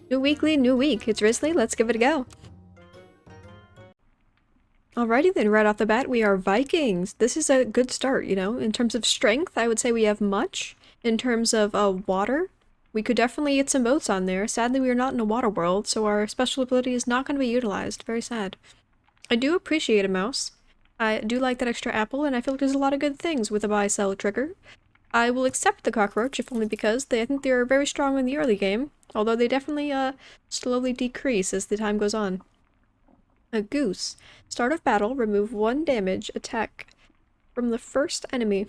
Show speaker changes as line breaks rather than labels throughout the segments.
New weekly, new week. It's Risley, let's give it a go. Alrighty then, right off the bat, we are Vikings. This is a good start, you know? In terms of strength, I would say we have much. In terms of water, we could definitely get some boats on there. Sadly, we are not in a water world, so our special ability is not going to be utilized. Very sad. I do appreciate a mouse. I do like that extra apple, and I feel like there's a lot of good things with a buy-sell trigger. I will accept the cockroach, if only because I think they are very strong in the early game, although they definitely slowly decrease as the time goes on. A goose. Start of battle, remove 1 damage attack from the first enemy.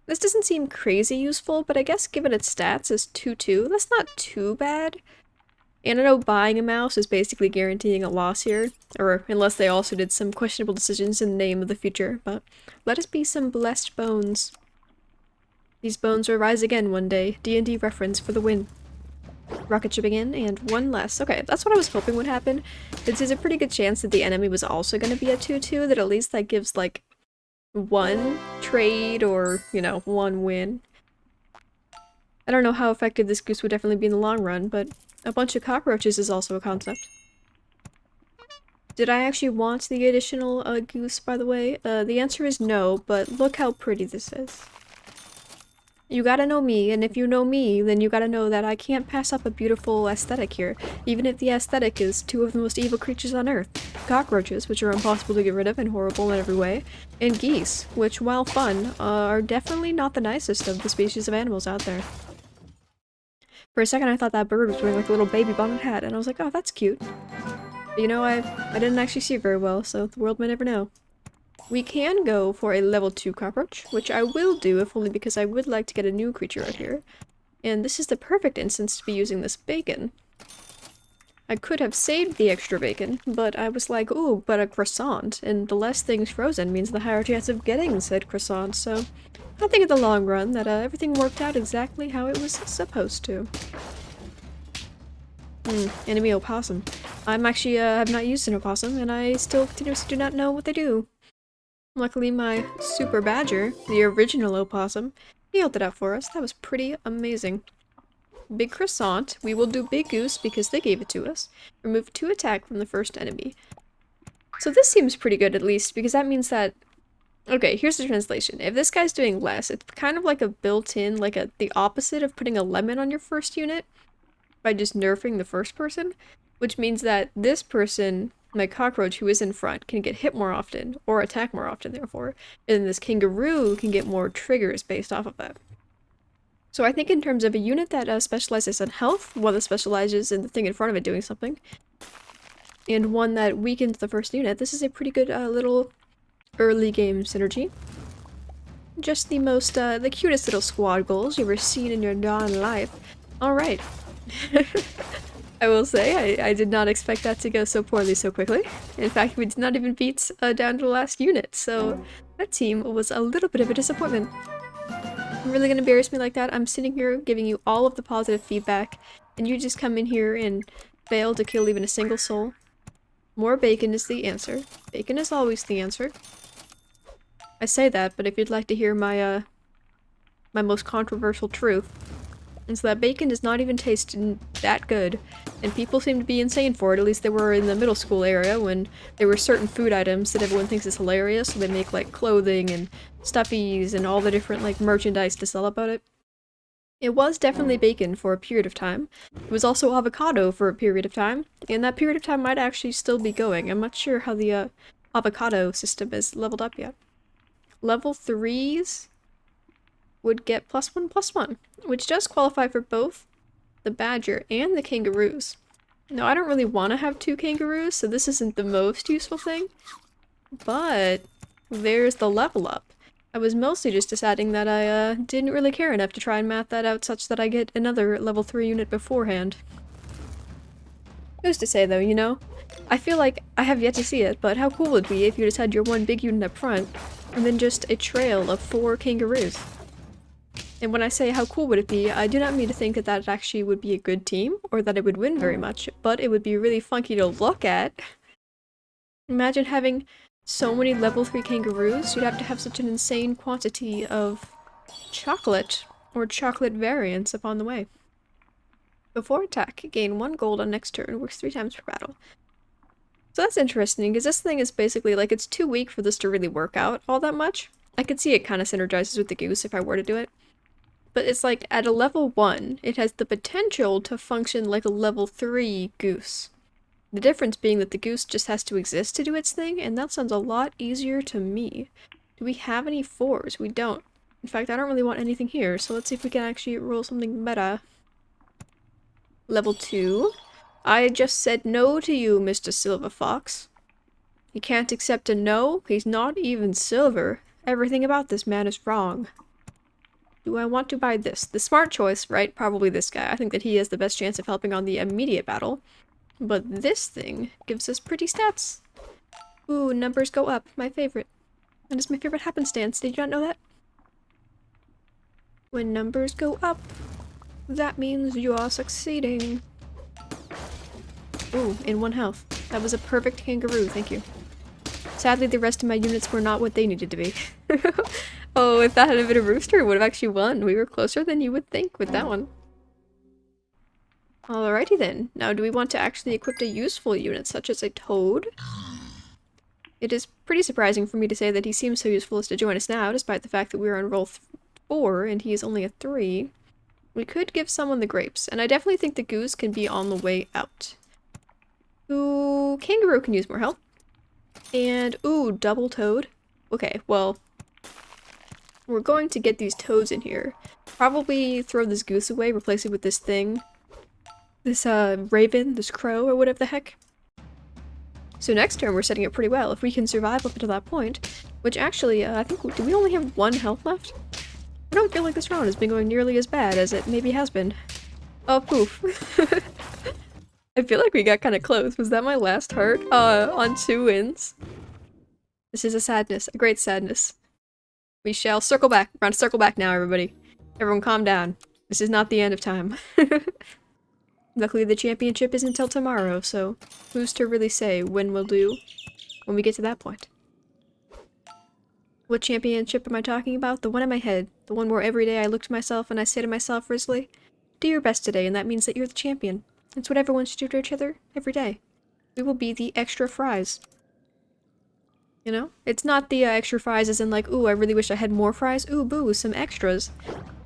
This doesn't seem crazy useful, but I guess given its stats as 2-2, that's not too bad. And I know buying a mouse is basically guaranteeing a loss here, or unless they also did some questionable decisions in the name of the future, but let us be some blessed bones. These bones will rise again one day. D&D reference for the win. Rocket shipping in, and 1 less. Okay, that's what I was hoping would happen. There's a pretty good chance that the enemy was also going to be a 2-2, that at least that gives, like, 1 trade or, you know, 1 win. I don't know how effective this goose would definitely be in the long run, but a bunch of cockroaches is also a concept. Did I actually want the additional goose, by the way? The answer is no, but look how pretty this is. You gotta know me, and if you know me, then you gotta know that I can't pass up a beautiful aesthetic here, even if the aesthetic is 2 of the most evil creatures on Earth. Cockroaches, which are impossible to get rid of and horrible in every way, and geese, which, while fun, are definitely not the nicest of the species of animals out there. For a second I thought that bird was wearing like a little baby bonnet hat, and I was like, oh, that's cute. But you know, I didn't actually see it very well, so the world may never know. We can go for a level 2 cockroach, which I will do if only because I would like to get a new creature out here. And this is the perfect instance to be using this bacon. I could have saved the extra bacon, but I was like, ooh, but a croissant, and the less things frozen means the higher chance of getting said croissant, so I think in the long run that everything worked out exactly how it was supposed to. Enemy opossum. I'm actually, have not used an opossum, and I still continuously do not know what they do. Luckily, my super badger, the original opossum, healed it up for us. That was pretty amazing. Big croissant. We will do big goose because they gave it to us. Remove 2 attack from the first enemy. So this seems pretty good at least, because that means that... Okay, here's the translation. If this guy's doing less, it's kind of like a built-in, like the opposite of putting a lemon on your first unit by just nerfing the first person, which means that this person, my cockroach who is in front, can get hit more often, or attack more often, therefore, and this kangaroo can get more triggers based off of that. So I think in terms of a unit that specializes in health, one that specializes in the thing in front of it doing something, and one that weakens the first unit, this is a pretty good little early game synergy. Just the most, the cutest little squad goals you've ever seen in your darn life. Alright. I will say, I did not expect that to go so poorly so quickly. In fact, we did not even beat down to the last unit, so that team was a little bit of a disappointment. You're really gonna embarrass me like that? I'm sitting here giving you all of the positive feedback, and you just come in here and fail to kill even a single soul. More bacon is the answer. Bacon is always the answer. I say that, but if you'd like to hear my, my most controversial truth, it's that bacon does not even taste that good, and people seem to be insane for it. At least they were in the middle school area when there were certain food items that everyone thinks is hilarious, so they make like clothing and stuffies and all the different like merchandise to sell about it. It was definitely bacon for a period of time. It was also avocado for a period of time, and that period of time might actually still be going. I'm not sure how the avocado system is leveled up yet. Level 3s would get +1/+1, which does qualify for both the badger and the kangaroos. Now, I don't really want to have 2 kangaroos, so this isn't the most useful thing, but there's the level up. I was mostly just deciding that I didn't really care enough to try and math that out such that I get another level 3 unit beforehand. Who's to say though, you know? I feel like I have yet to see it, but how cool would it be if you just had your 1 big unit up front, and then just a trail of 4 kangaroos? And when I say how cool would it be, I do not mean to think that that actually would be a good team, or that it would win very much, but it would be really funky to look at. Imagine having so many level 3 kangaroos, you'd have to have such an insane quantity of chocolate, or chocolate variants upon the way. Before attack, gain 1 gold on next turn, works 3 times per battle. So that's interesting, because this thing is basically, like, it's too weak for this to really work out all that much. I could see it kind of synergizes with the goose if I were to do it. But it's like, at a level 1, it has the potential to function like a level 3 goose. The difference being that the goose just has to exist to do its thing, and that sounds a lot easier to me. Do we have any 4s? We don't. In fact, I don't really want anything here, so let's see if we can actually roll something better. Level 2. I just said no to you, Mr. Silver Fox. You can't accept a no? He's not even silver. Everything about this man is wrong. Do I want to buy this? The smart choice, right? Probably this guy. I think that he has the best chance of helping on the immediate battle. But this thing gives us pretty stats. Ooh, numbers go up. My favorite. That is my favorite happenstance. Did you not know that? When numbers go up, that means you are succeeding. Ooh, in 1 health. That was a perfect kangaroo, thank you. Sadly, the rest of my units were not what they needed to be. Oh, if that had been a rooster, it would have actually won. We were closer than you would think with that one. Alrighty then. Now, do we want to actually equip a useful unit, such as a toad? It is pretty surprising for me to say that he seems so useful as to join us now, despite the fact that we are on roll 4 and he is only a 3. We could give someone the grapes, and I definitely think the goose can be on the way out. Ooh, kangaroo can use more help. And, ooh, double toad. Okay, well, we're going to get these toads in here. Probably throw this goose away, replace it with this thing. This, raven, this crow, or whatever the heck. So next turn we're setting it pretty well. If we can survive up until that point, which actually, I think, do we only have 1 health left? I don't feel like this round has been going nearly as bad as it maybe has been. Oh, poof. I feel like we got kind of close. Was that my last heart? On 2 wins? This is a sadness, a great sadness. We shall circle back. We're on circle back now, everybody. Everyone calm down. This is not the end of time. Luckily the championship isn't until tomorrow, so who's to really say when we'll do when we get to that point? What championship am I talking about? The one in my head. The one where every day I look to myself and I say to myself, Risley, do your best today, and that means that you're the champion. It's what everyone should do to each other every day. We will be the extra fries. You know? It's not the extra fries as in like, ooh, I really wish I had more fries. Ooh, boo, some extras.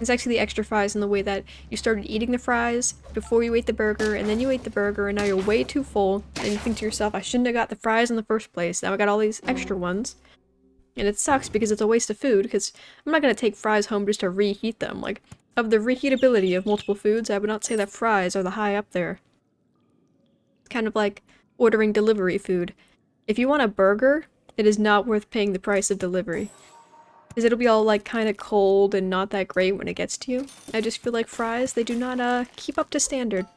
It's actually the extra fries in the way that you started eating the fries before you ate the burger, and then you ate the burger, and now you're way too full, and you think to yourself, I shouldn't have got the fries in the first place. Now I got all these extra ones. And it sucks because it's a waste of food, because I'm not going to take fries home just to reheat them. Like, of the reheatability of multiple foods, I would not say that fries are the high up there. It's kind of like ordering delivery food. If you want a burger, it is not worth paying the price of delivery. Because it'll be all, like, kind of cold and not that great when it gets to you. I just feel like fries, they do not, keep up to standard.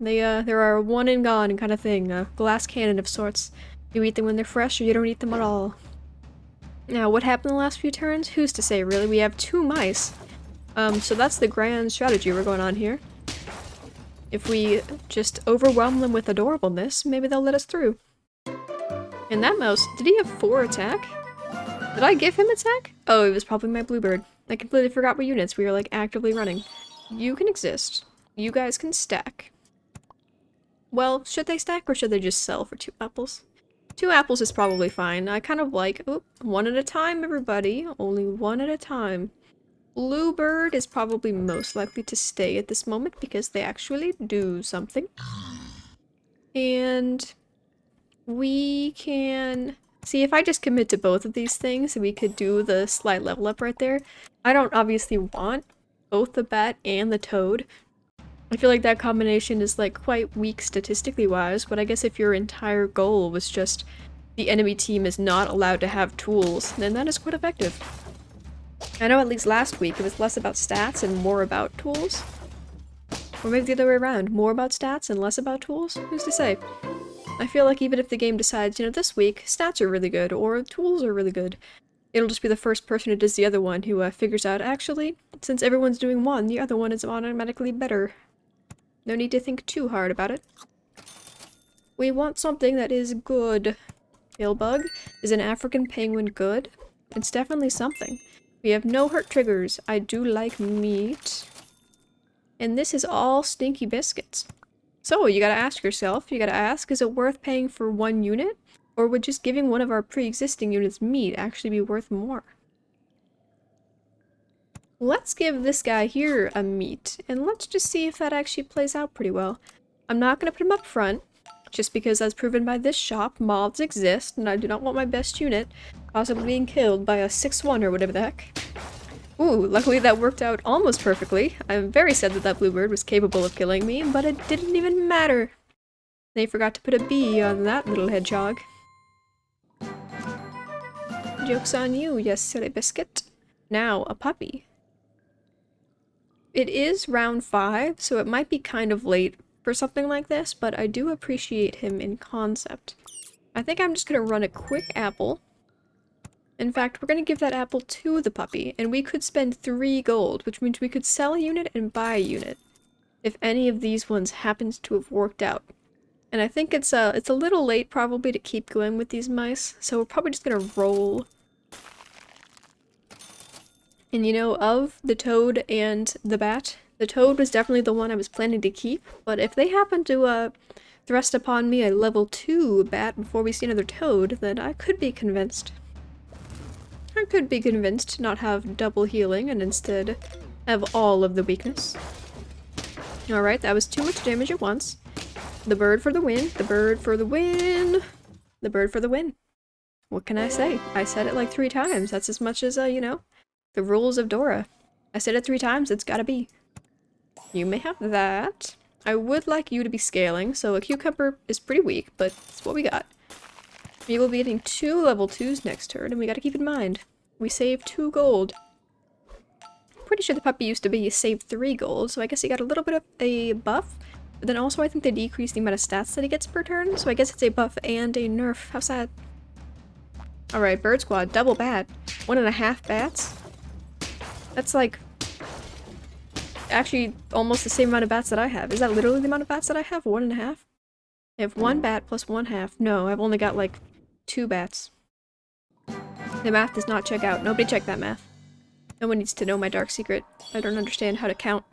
They, they're a one and gone kind of thing, a glass cannon of sorts. You eat them when they're fresh, or you don't eat them at all. Now, what happened the last few turns? Who's to say, really? We have 2 mice. So that's the grand strategy we're going on here. If we just overwhelm them with adorableness, maybe they'll let us through. And that mouse, did he have 4 attack? Did I give him attack? Oh, it was probably my bluebird. I completely forgot what units we were, like, actively running. You can exist. You guys can stack. Well, should they stack or should they just sell for 2 apples? 2 apples is probably fine. I kind of like, oh, 1 at a time, everybody. Only 1 at a time. Bluebird is probably most likely to stay at this moment because they actually do something. And we can see if I just commit to both of these things, we could do the slight level up right there. I don't obviously want both the bat and the toad. I feel like that combination is like quite weak statistically wise, but I guess if your entire goal was just the enemy team is not allowed to have tools, then that is quite effective. I know at least last week it was less about stats and more about tools. Or maybe the other way around, more about stats and less about tools? Who's to say? I feel like even if the game decides, you know, this week stats are really good or tools are really good, it'll just be the first person who does the other one who figures out, actually, since everyone's doing one, the other one is automatically better. No need to think too hard about it. We want something that is good. Pillbug? Is an African penguin good? It's definitely something. We have no hurt triggers. I do like meat. And this is all stinky biscuits. So you gotta ask yourself, is it worth paying for 1 unit? Or would just giving one of our pre-existing units meat actually be worth more? Let's give this guy here a meat, and let's just see if that actually plays out pretty well. I'm not gonna put him up front, just because as proven by this shop, moths exist, and I do not want my best unit possibly being killed by a 6-1 or whatever the heck. Ooh, luckily that worked out almost perfectly. I'm very sad that that bluebird was capable of killing me, but it didn't even matter. They forgot to put a B on that little hedgehog. Joke's on you, yes, silly biscuit. Now, a puppy. It is round 5, so it might be kind of late for something like this, but I do appreciate him in concept. I think I'm just gonna run a quick apple. In fact, we're gonna give that apple to the puppy, and we could spend 3 gold, which means we could sell a unit and buy a unit, if any of these ones happens to have worked out. And I think it's a little late probably to keep going with these mice, so we're probably just gonna roll. And you know, of the toad and the bat, the toad was definitely the one I was planning to keep, but if they happen to thrust upon me a level 2 bat before we see another toad, then I could be convinced. I could be convinced to not have double healing and instead have all of the weakness. Alright, that was too much damage at once. The bird for the win, the bird for the win, the bird for the win. What can I say? I said it like 3 times. That's as much as, you know, the rules of Dora. I said it 3 times, it's gotta be. You may have that. I would like you to be scaling, so a cucumber is pretty weak, but it's what we got. We will be getting 2 level 2s next turn, and we gotta keep in mind, we saved 2 gold. Pretty sure the puppy used to be saved 3 gold, so I guess he got a little bit of a buff. But then also I think they decrease the amount of stats that he gets per turn, so I guess it's a buff and a nerf. How sad. Alright, bird squad, double bat. 1.5 bats? That's like actually almost the same amount of bats that I have. Is that literally the amount of bats that I have? 1.5? I have 1 bat plus 1/2. No, I've only got like 2 bats. The math does not check out. Nobody check that math. No one needs to know my dark secret. I don't understand how to count.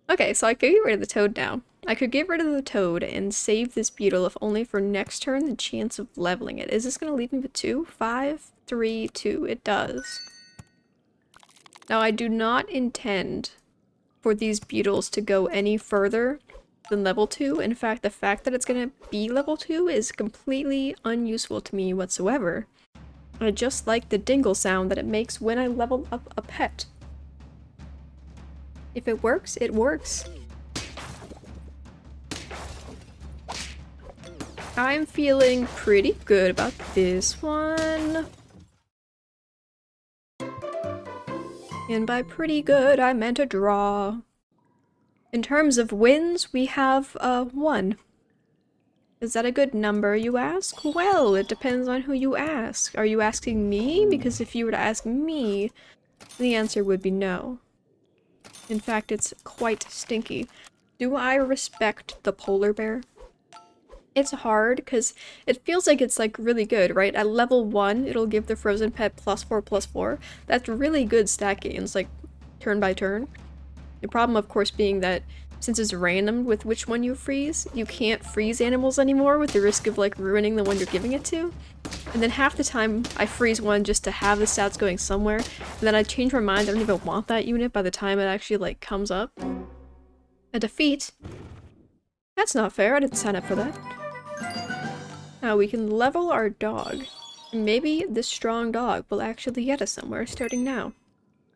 Okay, so I could get rid of the toad now. I could get rid of the toad and save this beetle if only for next turn the chance of leveling it. Is this going to leave me with 2? 5, 3, 2. It does. Now I do not intend for these beetles to go any further than level 2. In fact, the fact that it's going to be level 2 is completely unuseful to me whatsoever. I just like the dingle sound that it makes when I level up a pet. If it works, it works. I'm feeling pretty good about this one. And by pretty good, I meant a draw. In terms of wins, we have 1. Is that a good number, you ask? Well, it depends on who you ask. Are you asking me? Because if you were to ask me, the answer would be no. In fact, it's quite stinky. Do I respect the polar bear? It's hard, because it feels like it's like really good, right? At level 1, it'll give the frozen pet +4/+4. That's really good stat gains, like turn by turn. The problem, of course, being that since it's random with which one you freeze, you can't freeze animals anymore with the risk of like ruining the one you're giving it to. And then half the time I freeze one just to have the stats going somewhere, and then I change my mind, I don't even want that unit by the time it actually like comes up. A defeat? That's not fair, I didn't sign up for that. Now we can level our dog. Maybe this strong dog will actually get us somewhere starting now.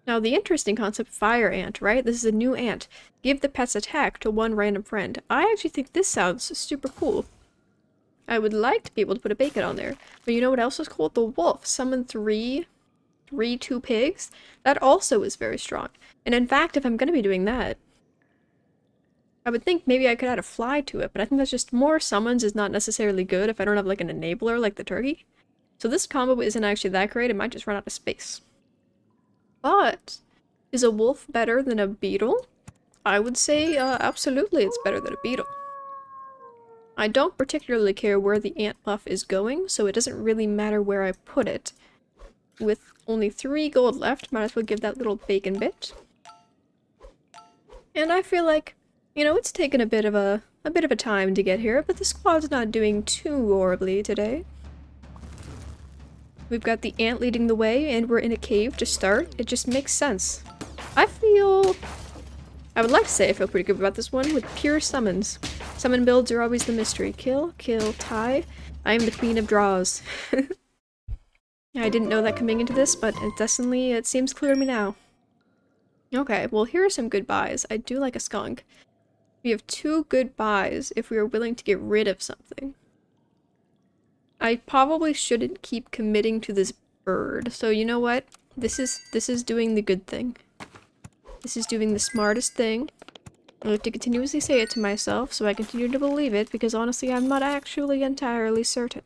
Now the interesting concept, fire ant, right? This is a new ant. Give the pet's attack to 1 random friend. I actually think this sounds super cool. I would like to be able to put a bacon on there. But you know what else is cool? The wolf. Summon 3 2 pigs. That also is very strong. And in fact, if I'm going to be doing that, I would think maybe I could add a fly to it, but I think that's just more summons is not necessarily good if I don't have like an enabler like the turkey. So this combo isn't actually that great, it might just run out of space. But, is a wolf better than a beetle? I would say absolutely it's better than a beetle. I don't particularly care where the ant buff is going, so it doesn't really matter where I put it. With only 3 gold left, might as well give that little bacon bit. And I feel like, you know, it's taken a bit of a time to get here, but the squad's not doing too horribly today. We've got the ant leading the way, and we're in a cave to start. It just makes sense. I would like to say I feel pretty good about this one with pure summons. Summon builds are always the mystery. Kill, kill, tie. I am the queen of draws. I didn't know that coming into this, but it seems clear to me now. Okay, well here are some good buys. I do like a skunk. We have 2 good buys if we are willing to get rid of something. I probably shouldn't keep committing to this bird, so you know what? This is doing the good thing. This is doing the smartest thing. I have to continuously say it to myself, so I continue to believe it, because honestly I'm not actually entirely certain.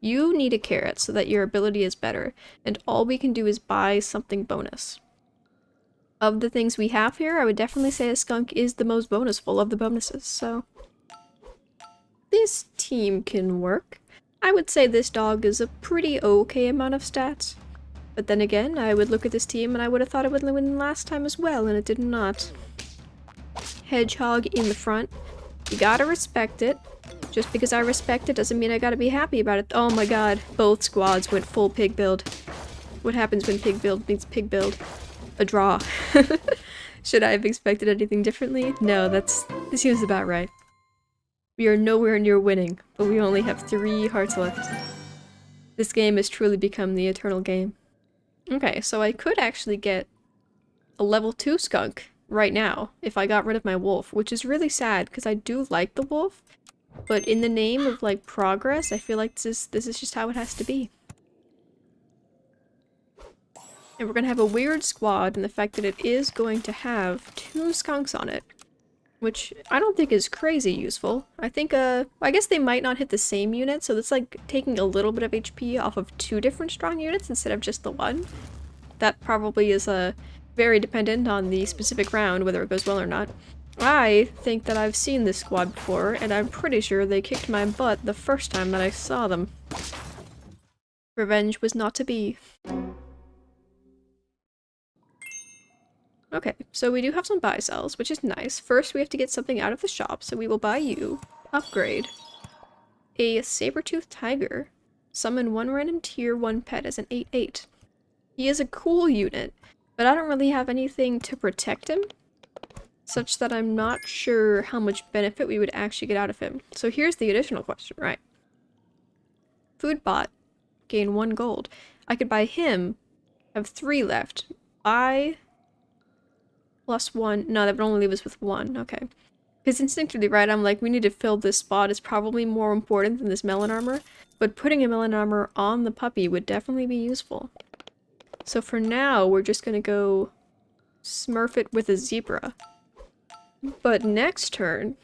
You need a carrot so that your ability is better, and all we can do is buy something bonus. Of the things we have here, I would definitely say a skunk is the most bonusful of the bonuses, so... this team can work. I would say this dog is a pretty okay amount of stats. But then again, I would look at this team and I would have thought it would win last time as well, and it did not. Hedgehog in the front. You gotta respect it. Just because I respect it doesn't mean I gotta be happy about it. Oh my god, both squads went full pig build. What happens when pig build meets pig build? A draw. Should I have expected anything differently? No, this seems about right. We are nowhere near winning, but we only have 3 hearts left. This game has truly become the eternal game. Okay, so I could actually get a level 2 skunk right now if I got rid of my wolf, which is really sad because I do like the wolf, but in the name of like progress, I feel like this is just how it has to be. And we're gonna have a weird squad in the fact that it is going to have 2 skunks on it, which I don't think is crazy useful. I think, I guess they might not hit the same unit, so it's like taking a little bit of HP off of 2 different strong units instead of just the 1. That probably is, very dependent on the specific round, whether it goes well or not. I think that I've seen this squad before, and I'm pretty sure they kicked my butt the first time that I saw them. Revenge was not to be. Okay, so we do have some buy sells, which is nice. First, we have to get something out of the shop, so we will buy you. Upgrade. A saber-toothed tiger. Summon 1 random tier 1 pet as an 8/8. He is a cool unit, but I don't really have anything to protect him, such that I'm not sure how much benefit we would actually get out of him. So here's the additional question, right? Food bot. Gain 1 gold. I could buy him. Have 3 left. Buy... +1. No, that would only leave us with 1. Okay. Because instinctively, right, I'm like, we need to fill this spot. It's probably more important than this melon armor. But putting a melon armor on the puppy would definitely be useful. So for now, we're just gonna go smurf it with a zebra. But next turn...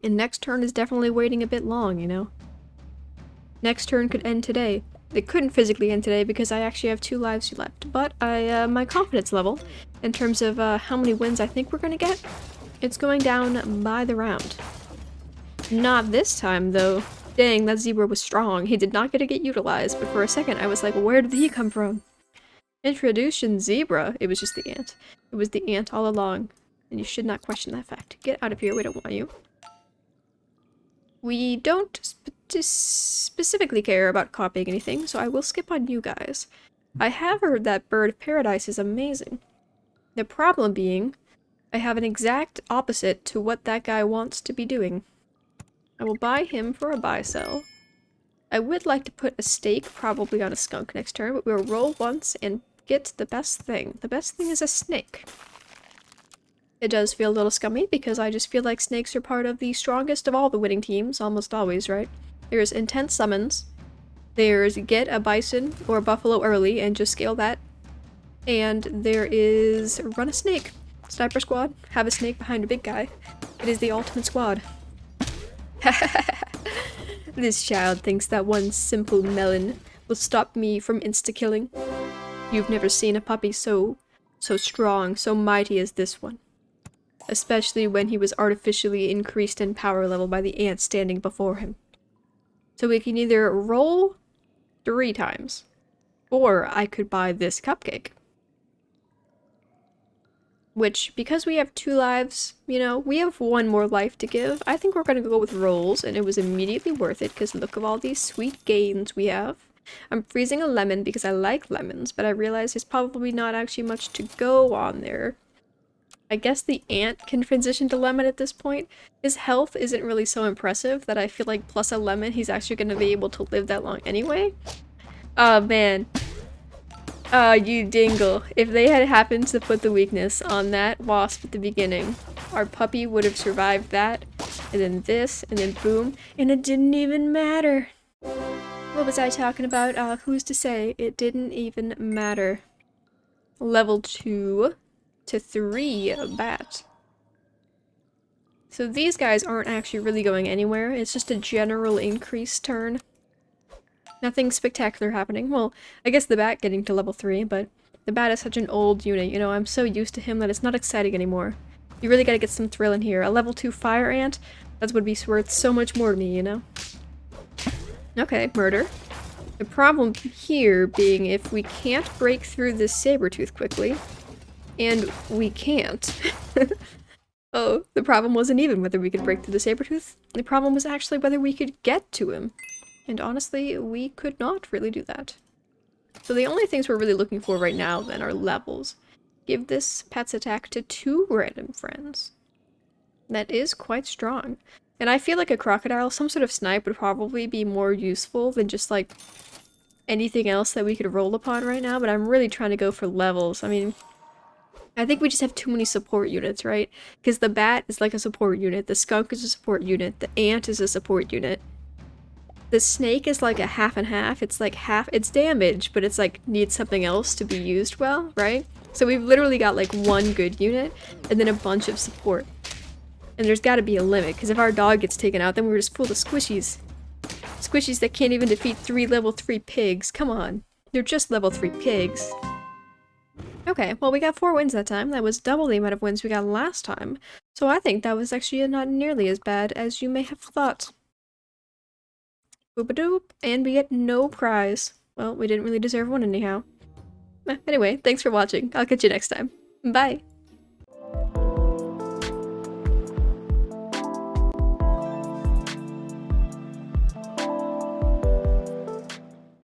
and next turn is definitely waiting a bit long, you know? Next turn could end today. It couldn't physically end today because I actually have 2 lives left. But my confidence level, in terms of how many wins I think we're gonna get, it's going down by the round. Not this time, though. Dang, that zebra was strong. He did not get to get utilized, but for a second I was like, where did he come from? Introduction zebra. It was just the ant. It was the ant all along. And you should not question that fact. Get out of here, we don't want you. We don't specifically care about copying anything, so I will skip on you guys. I have heard that Bird of Paradise is amazing. The problem being, I have an exact opposite to what that guy wants to be doing. I will buy him for a buy sell. I would like to put a stake probably on a skunk next turn, but we'll roll once and get the best thing. The best thing is a snake. It does feel a little scummy because I just feel like snakes are part of the strongest of all the winning teams, almost always, right? There's intense summons. There's get a bison or a buffalo early and just scale that. And there is run a snake. Sniper squad, have a snake behind a big guy. It is the ultimate squad. This child thinks that one simple melon will stop me from insta-killing. You've never seen a puppy so strong, so mighty as this one. Especially when he was artificially increased in power level by the ant standing before him. So we can either roll 3 times, or I could buy this cupcake. which, because we have 2 lives, you know, we have 1 more life to give. I think we're gonna go with rolls, and it was immediately worth it, because look at all these sweet gains we have. I'm freezing a lemon because I like lemons, but I realize there's probably not actually much to go on there. I guess the ant can transition to lemon at this point. His health isn't really so impressive that I feel like plus a lemon, he's actually going to be able to live that long anyway. Oh man. You dingle. If they had happened to put the weakness on that wasp at the beginning, our puppy would have survived that, and then this, and then boom, and it didn't even matter. What was I talking about? Who's to say? It didn't even matter. Level 2 to 3 bat. So these guys aren't actually really going anywhere. It's just a general increase turn. Nothing spectacular happening. Well, I guess the bat getting to level 3, but the bat is such an old unit. You know, I'm so used to him that it's not exciting anymore. You really gotta get some thrill in here. A level 2 fire ant, that would be worth so much more to me, you know? Okay, murder. The problem here being if we can't break through this saber-tooth quickly, and we can't. Oh, the problem wasn't even whether we could break through the saber-tooth. The problem was actually whether we could get to him. And honestly, we could not really do that. So the only things we're really looking for right now then are levels. Give this pet's attack to 2 random friends. That is quite strong. And I feel like a crocodile, some sort of snipe would probably be more useful than just like anything else that we could roll upon right now, but I'm really trying to go for levels. I mean, I think we just have too many support units, right? Because the bat is like a support unit, the skunk is a support unit, the ant is a support unit. The snake is like a half and half. It's like half, it's damage, but it's like needs something else to be used well, right? So we've literally got like 1 good unit and then a bunch of support. And there's gotta be a limit, because if our dog gets taken out, then we're just full of squishies. Squishies that can't even defeat 3 level 3 pigs. Come on. They're just level 3 pigs. Okay, well we got 4 wins that time. That was double the amount of wins we got last time. So I think that was actually not nearly as bad as you may have thought. Boop-a-doop, and we get no prize. Well, we didn't really deserve one anyhow. Anyway, thanks for watching. I'll catch you next time. Bye!